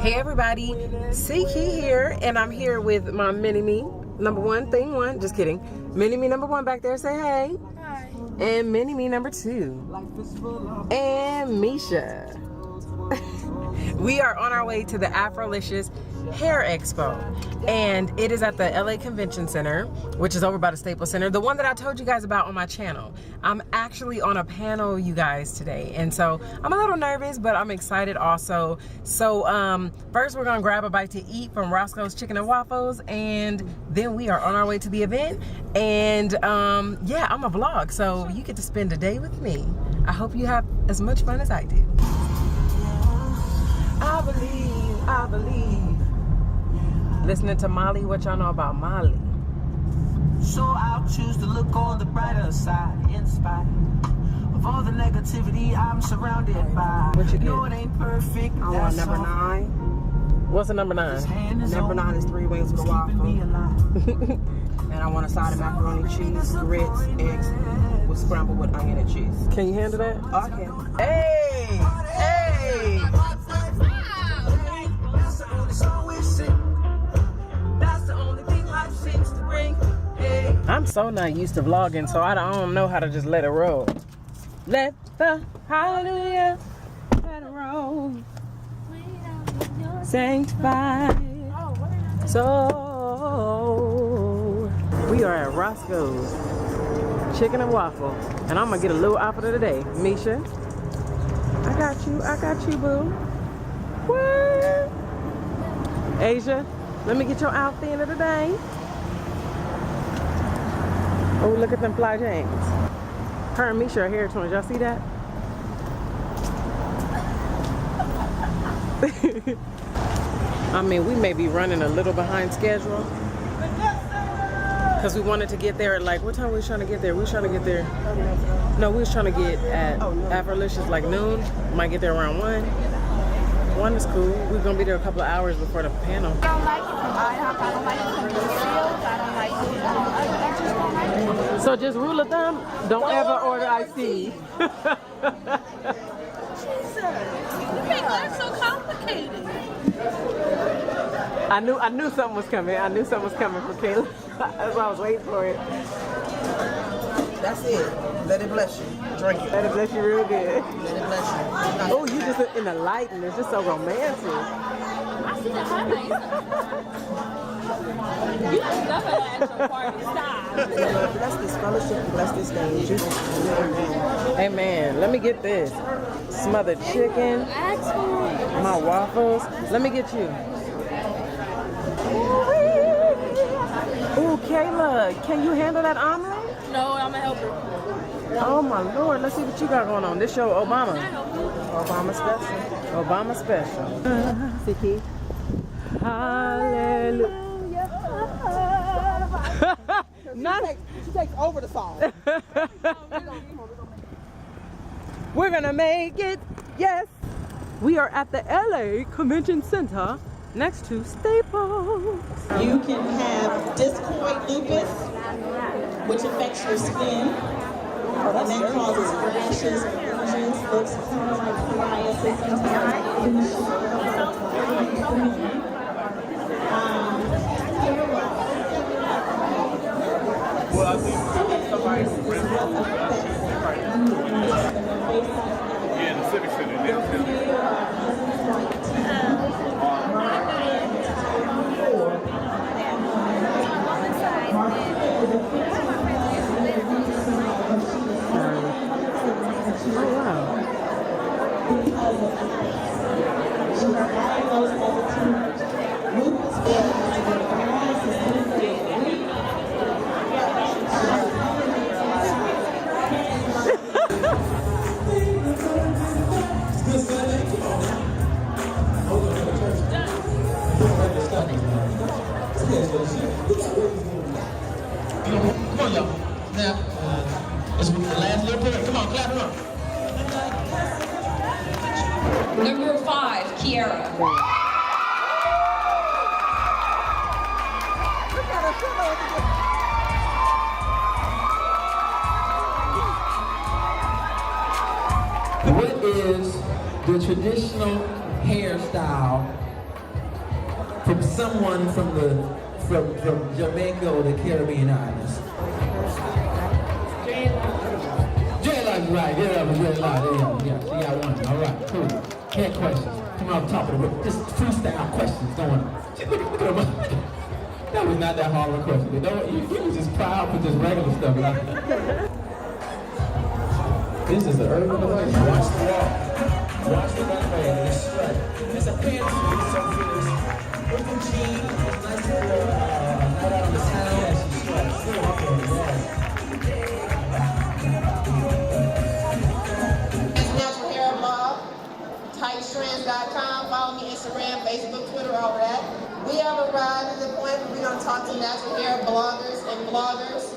Hey everybody, Stacie here, and I'm here with my mini-me number one, thing one, just kidding. Mini-me number one back there, say hey. Hi. And mini-me number two. And Misha. We are on our way to the Afrolicious Hair Expo, and it is at the LA Convention Center, which is over by the Staples Center, the one that I told you guys about on my channel. I'm actually on a panel, you guys, today, and so I'm a little nervous, but I'm excited also. So first we're gonna grab a bite to eat from Roscoe's Chicken and Waffles, and then we are on our way to the event. And yeah, I'm a vlog, so you get to spend a day with me. I hope you have as much fun as I do. I believe. Listening to Molly, what y'all know about Molly? So I'll choose to look on the brighter side, in spite of all the negativity I'm surrounded by. What you get? No, it ain't perfect. I want number 9. What's the number 9? Number 9 is 3 wings with a waffle. And I want a side of macaroni, cheese, grits, eggs with scrambled with onion and cheese. Can you handle that? Oh, I can. Hey! Hey! I'm so not used to vlogging, so I don't know how to just let it roll. Let the hallelujah let it roll. Sanctified. So we are at Roscoe's Chicken and Waffle, and I'm gonna get a little outfit of the day. Misha, I got you, boo. What? Asia, let me get your outfit of the day. Oh, look at them fly James. Her and Misha are hair twins. Y'all see that? I mean, we may be running a little behind schedule. Because we wanted to get there at like, what time were we trying to get there? We was trying to get there. No, we was trying to get at Afrolicious like noon. Might get there around 1. 1 is cool. We're going to be there a couple of hours before the panel. I don't like it from IHOP. I don't like it from Lucille's. I don't like it. I just don't like it. So just rule of thumb, don't ever order iced tea. Jesus. You make life so complicated. I knew something was coming. I knew something was coming for Kayla. That's why I was waiting for it. That's it. Let it bless you. Drink it. Let it bless you real good. Let it bless you. Oh, you just in the light and it's just so romantic. I see the highlights. You just never had your party. Stop. Bless this fellowship. Bless this day. In Jesus' name. Amen. Let me get this. Smothered chicken. My waffles. Let me get you. Ooh, Kayla, can you handle that omelet? No, I'm a helper. Oh my Lord, let's see what you got going on. This show Obama. Obama special. Obama special. Siki. Hallelujah. She takes over the song. We're gonna make it. Yes. We are at the LA Convention Center next to Staples. You can have discoid lupus, which affects your skin, and that causes rashes, lesions, looks kind of like psoriasis, Well, I think somebody in the Civic Center. Come on, y'all. Now, let's move the last little bit. Come on, clap it up. Number 5, Kiara. What is the traditional hairstyle from someone from Jamaica or the Caribbean islands. Dreadlocks, right? Dreadlocks. Yeah, she got one. All right, cool. Head questions. Come on top of the room. Just freestyle questions. Don't want to. Look at them. That was not that hard of a question. You was just proud for just regular stuff. Like. This is the urban device. Watch the walk. Watch the runway. It's strut. It's a pants. It's so fierce. With the jeans. Nice little night out on the town. Yeah, she's strut. Still walking. Strands.com. Follow me Instagram, Facebook, Twitter, all that. We have arrived at the point where we're going to talk to natural hair bloggers and bloggers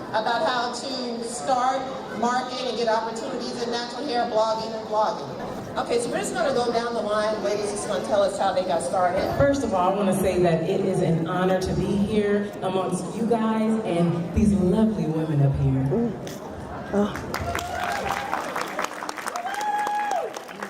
about how to start, market, and get opportunities in natural hair blogging and blogging. Okay, so we're just going to go down the line. Ladies just going to tell us how they got started. First of all, I want to say that it is an honor to be here amongst you guys and these lovely women up here.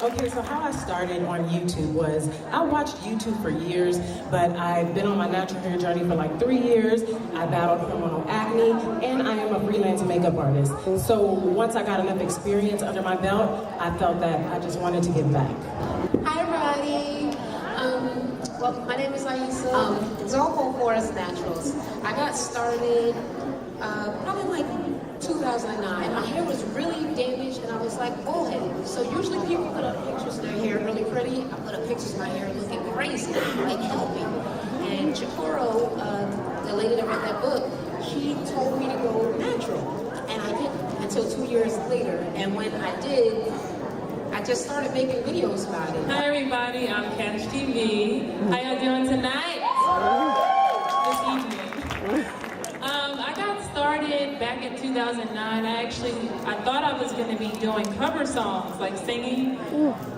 Okay, so how I started on YouTube was, I watched YouTube for years, but I've been on my natural hair journey for like 3 years. I battled hormonal acne, and I am a freelance makeup artist. So once I got enough experience under my belt, I felt that I just wanted to give back. Hi everybody. Well, my name is Aisa. It's all called Forest Naturals. I got started probably like 2009. My hair was really damaged and I was like bullheaded. So usually people put up pictures of their hair really pretty. I put up pictures of my hair looking crazy, like help me. And Chikoro, the lady that read that book, she told me to go natural. And I didn't until 2 years later. And when I did, I just started making videos about it. Hi everybody, I'm Kash TV. How y'all doing tonight? This evening. I got started back in 2009. I thought I was going to be doing cover songs, like singing.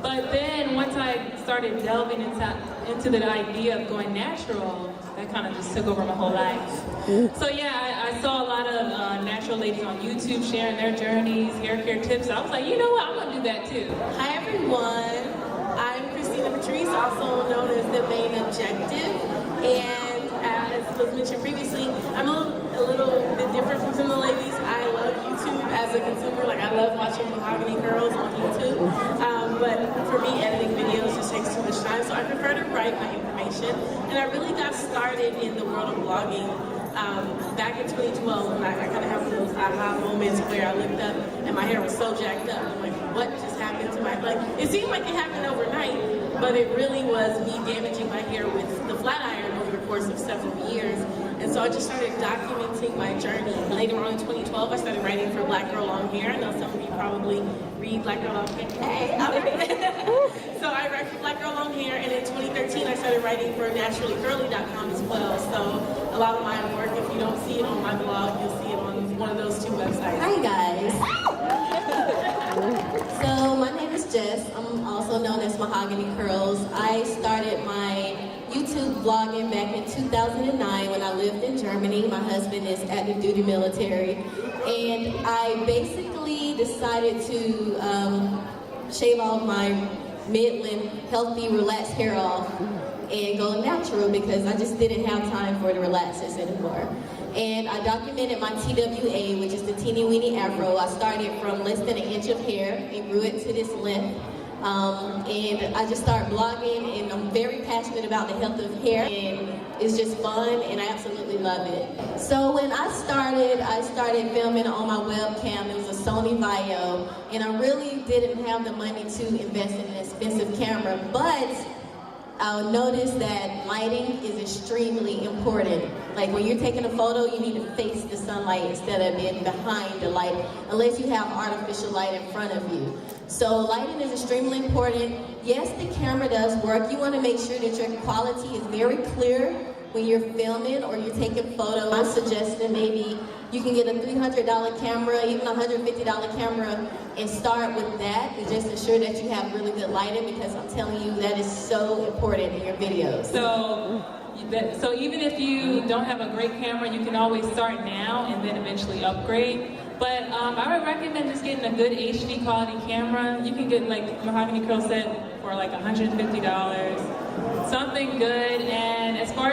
But then once I started delving into the idea of going natural, that kind of just took over my whole life. So yeah, I saw a lot of natural ladies on YouTube sharing their journeys, hair care tips. I was like, you know what, I'm going to do that too. Hi everyone, I'm Christina Patrice, also known as The Main Objective. And as was mentioned previously, I'm a little bit different from some of the ladies. I love YouTube as a consumer. Like, I love watching Mahogany Curls on YouTube. But for me, editing videos just takes too much time, so I prefer to write my information. And I really got started in the world of blogging back in 2012, when I kind of have those aha moments where I looked up and my hair was so jacked up. I'm like, what just happened to my, like, it seemed like it happened overnight, but it really was me damaging my hair with the flat iron over the course of several years. And so I just started documenting my journey. Later on in 2012, I started writing for Black Girl Long Hair. I know some of you probably read Black Girl Long Hair. Hey, so I write for Black Girl Long Hair, and in 2013, I started writing for naturallycurly.com as well. So a lot of my work, if you don't see it on my blog, you'll see it on one of those two websites. Hi guys. So my name is Jess. I'm also known as Mahogany Curls. I started my YouTube vlogging back in 2009 when I lived in Germany. My husband is active duty military. And I basically decided to shave all my mid-length, healthy, relaxed hair off and go natural because I just didn't have time for the relaxers anymore. And I documented my TWA, which is the teeny weeny afro. I started from less than an inch of hair and grew it to this length. And I just started blogging, and I'm very passionate about the health of hair, and it's just fun, and I absolutely love it. So when I started filming on my webcam. It was a Sony Vaio, and I really didn't have the money to invest in an expensive camera, but I'll notice that lighting is extremely important. Like when you're taking a photo, you need to face the sunlight instead of being behind the light, unless you have artificial light in front of you. So lighting is extremely important. Yes, the camera does work. You want to make sure that your quality is very clear when you're filming or you're taking photos. I'm suggesting maybe you can get a $300 camera, even a $150 camera, and start with that and just ensure that you have really good lighting, because I'm telling you that is so important in your videos. So even if you don't have a great camera, you can always start now and then eventually upgrade. But I would recommend just getting a good HD quality camera. You can get, like Mahogany Curls said, for like $150. Something good, and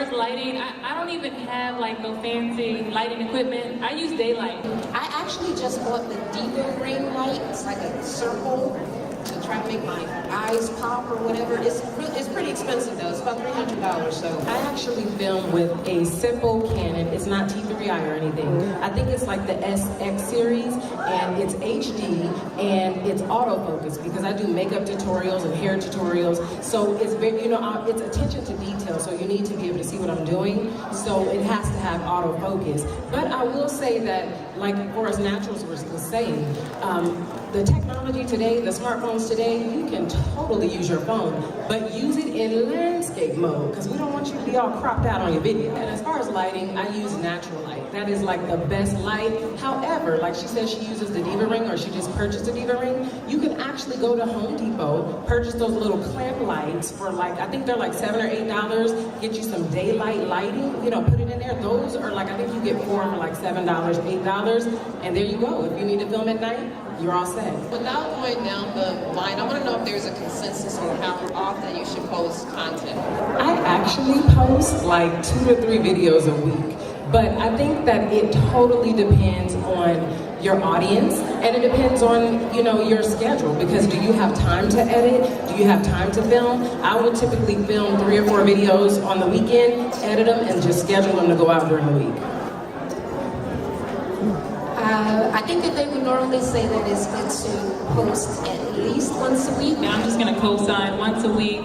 as lighting, I don't even have like no fancy lighting equipment. I use daylight. I actually just bought the Diva ring light. It's like a circle to try to make my eyes pop or whatever. It's pretty expensive though. It's about $300. So I actually film with a simple Canon. It's not T3i or anything. I think it's like the SX series, and it's HD and it's autofocus because I do makeup tutorials and hair tutorials. So it's very, it's attention to detail. So you need to be able to see what I'm doing. So it has to have autofocus. But I will say that, like for us naturals was saying, the technology today, the smartphones today, you can totally use your phone, but use it in landscape mode because we don't want you to be all cropped out on your video. And as far as lighting, I use natural light. That is like the best light. However, like she said, she uses the Diva ring, or she just purchased a Diva ring. You can actually go to Home Depot, purchase those little clamp lights for like, I think they're like $7 or $8. Get you some daylight lighting, put it in there. Those are like, I think you get 4 for like $7, $8, and there you go. If you need to film at night, you're all set. Without going down the line, I want to know if there's a consensus on how often you should post content. I actually post like 2 to 3 videos a week, but I think that it totally depends on your audience, and it depends on, your schedule, because do you have time to edit? Do you have time to film? I would typically film 3 or 4 videos on the weekend, edit them, and just schedule them to go out during the week. I think that they would normally say that it's good to post at least once a week. And I'm just gonna co-sign once a week,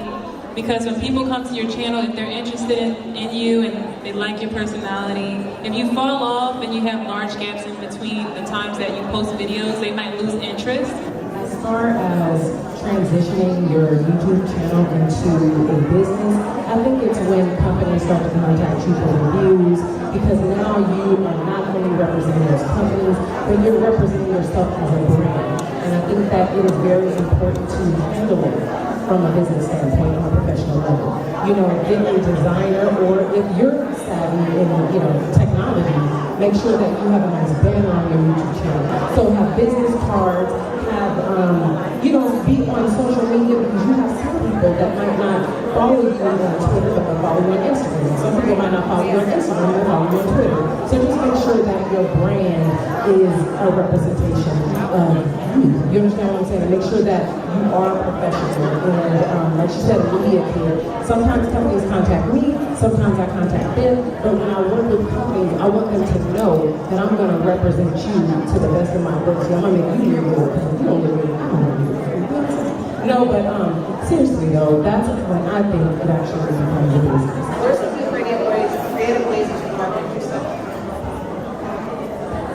because when people come to your channel, if they're interested in you and they like your personality, if you fall off and you have large gaps in between the times that you post videos, they might lose interest. As far as transitioning your YouTube channel into a business, I think it's when companies start to contact you for reviews, because now you are not only representing those companies, but you're representing yourself as a brand. And I think that it is very important to handle it from a business standpoint on a professional level. Get a designer, or if you're savvy in, technology, make sure that you have a nice banner on your YouTube channel. So have business cards, be on social media, because you have some people that might not follow you on Twitter, but they'll follow you on Instagram. Some people might not follow you on Instagram, they'll follow you on Twitter. So just make sure that your brand is a representation of you. You understand what I'm saying? Make sure that you are professional. And like she said, a media kid. Sometimes companies contact me, sometimes I contact them, but when I work with companies, I want them to know that I'm going to represent you to the best of my ability. I'm going to make you look good, because you don't look good. I don't look good. No, but seriously though, that's when I think it actually becomes a business. What are some creative ways that you market yourself?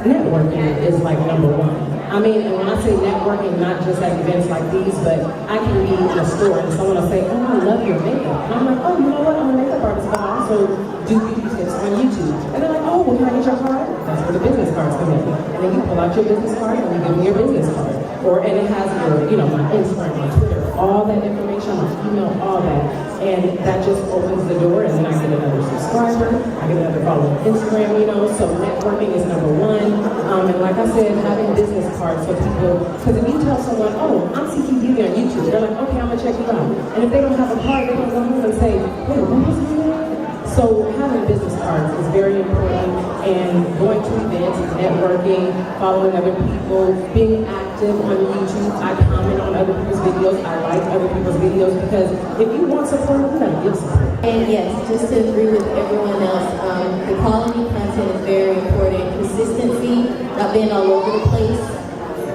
Networking is like number one. I mean, and when I say networking, not just at events like these, but I can be in a store and someone will say, oh, I love your makeup. And I'm like, oh, you know what, I'm a makeup artist, but I also do beauty tips on YouTube. And they're like, oh, well, can I get your card? That's where the business cards come in. And then you pull out your business card and you give me your business card. And it has your, my Instagram, my Twitter, all that information, my email, all that. And that just opens the door, and then I get another subscriber, I get another follower on Instagram, so networking is number one. And like I said, having business cards so people, because if you tell someone, oh, I'm CTV on YouTube, they're like, okay, I'm gonna check you out. And if they don't have a card, they can go home and say, wait, what was your name? So having business cards is very important, and going to events, networking, following other people, being active on YouTube. I comment on other people's videos, I like other people's videos, because if you want support, you gotta give support. And yes, just to agree with everyone else, the quality content is very important. Consistency, not being all over the place,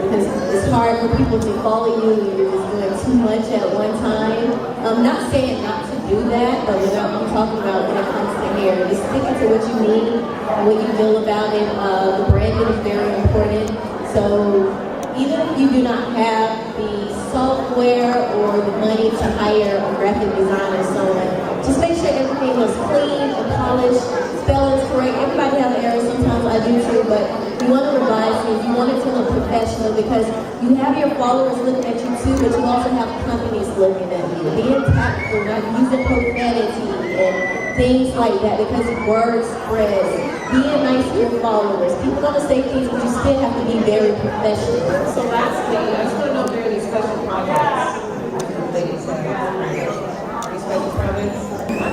because it's hard for people to follow you when you're just doing too much at one time. I'm not saying not to do that, but I'm talking about when it comes to hair, just sticking to what you need, what you feel about it. The branding is very important. So even if you do not have the software or the money to hire a graphic designer or someone, just make sure everything looks clean and polished, spelling's correct. Everybody has errors, sometimes I do too, but you want to revise things, you want it to look professional, because you have your followers looking at you too, but you also have companies looking at you. Being tactful, not using profanity and things like that, because word spreads. Being nice to your followers. People are going to say things, but you still have to be very professional. So lastly, I just want to know if there are any special projects. Any special projects?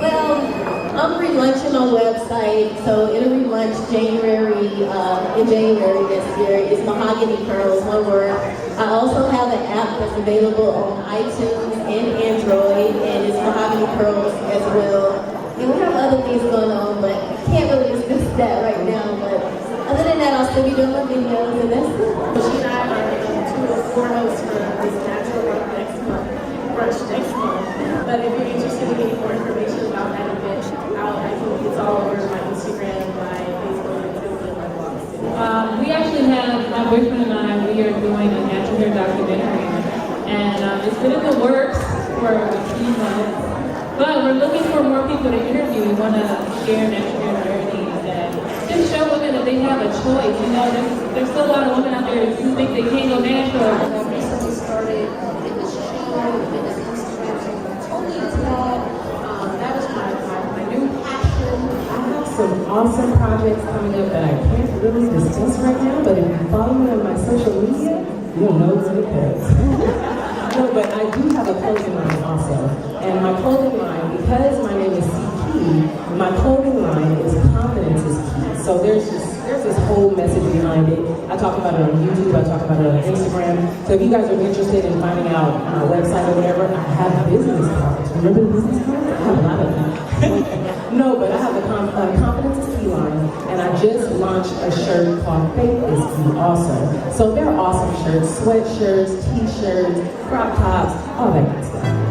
Well, I'm relaunching my website, so it'll relaunch January, in January this year. It's Mahogany Curls, one word. I also have an app that's available on iTunes and Android, and it's Mahogany Curls as well. And we have other things going on, but I can't really discuss that right now. But other than that, I'll still be doing my videos, and that's it. She and I are two of four hosts for this natural work next month, brunch next month. But if you're interested in getting more information about that event, I think it's all over my Instagram, my Facebook, and my blogs. We actually have, my boyfriend and I, we are doing a natural hair documentary. And it's been in the works for a few months. But we're looking for more people to interview. We want to share natural hair journeys and just show women that they have a choice. You know, there's still a lot of women out there who think they can't go natural. I recently started in this channel, in this Instagram, totally vlog. That was my new passion. I have some awesome projects coming up that I can't really discuss right now, but if you follow me on my social media, you'll know what it does. No, but I do have a clothing line also. And my clothing line, because my name is C-Key, my clothing line is confidence is key. So there's this whole message behind it. I talk about it on YouTube, I talk about it on Instagram. So if you guys are interested in finding out my website or whatever, I have business cards. Remember the business cards? I have a lot of them. No, but I have the confidence is key line, and I just launched a shirt called Faith is Key also. So they're awesome shirts, sweatshirts, t-shirts, crop tops, all that good stuff.